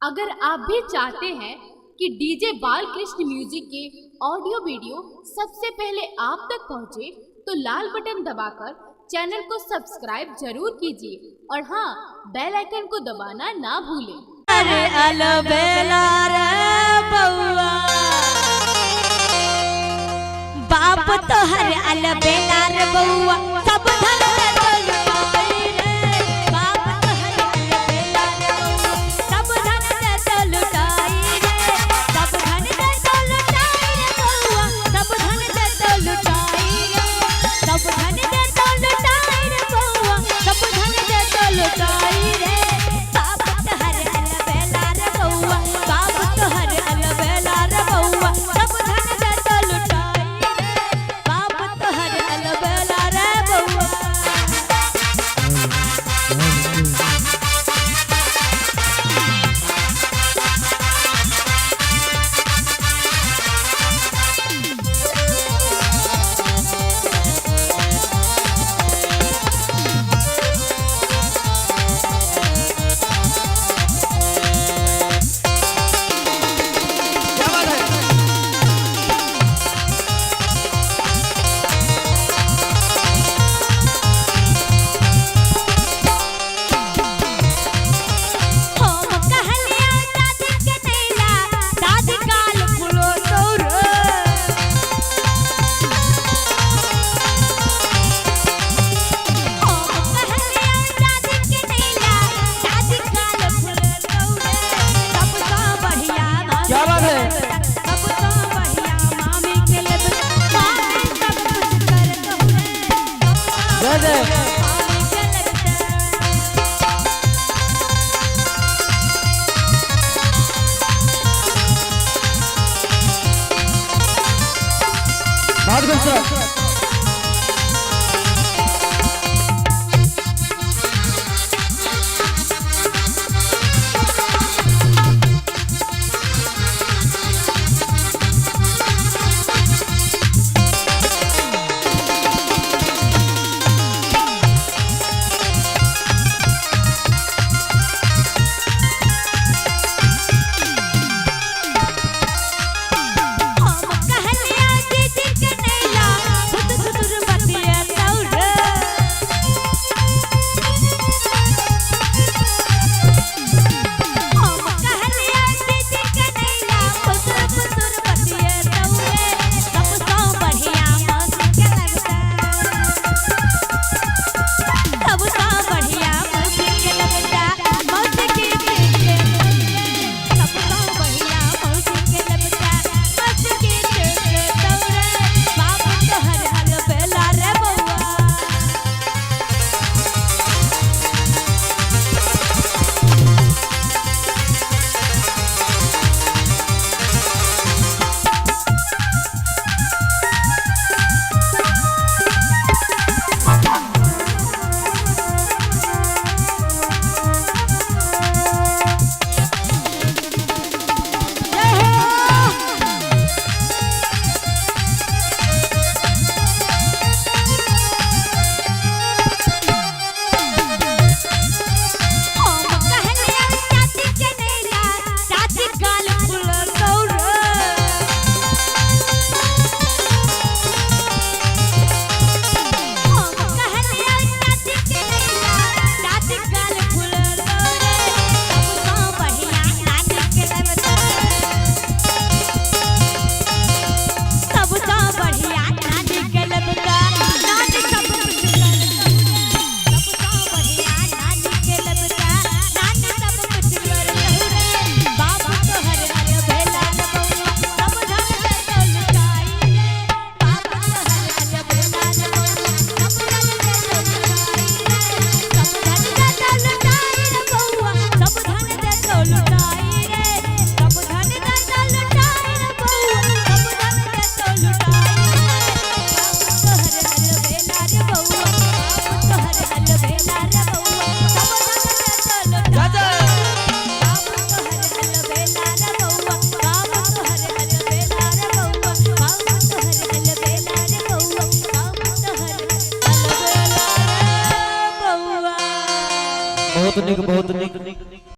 अगर आप भी चाहते हैं कि डीजे बालकृष्ण म्यूजिक के ऑडियो वीडियो सबसे पहले आप तक पहुंचे, तो लाल बटन दबाकर चैनल को सब्सक्राइब जरूर कीजिए और हाँ, बेल आइकन को दबाना ना भूलें। अरे अलबेला रे बउआ, बाप तो हर अलबेला रे बउआ, सब धन दे तो लुटाई रे। बाप तो हर अलबेला रे बउआ, सब धन दे तो लुटाई रे। सब धन दे तो लुटाई रे बउआ, सब धन दे तो लुटाई रे। सब धन दे तो लुटाई रे बउआ, सब धन दे तो लुटाई रे। बाप तो हर अलबेला रे बउआ, बाप तो हर अलबेला रे बउआ, सब धन दे तो लुटाई रे। बाप तो हर अलबेला रे बउआ। बहुत निक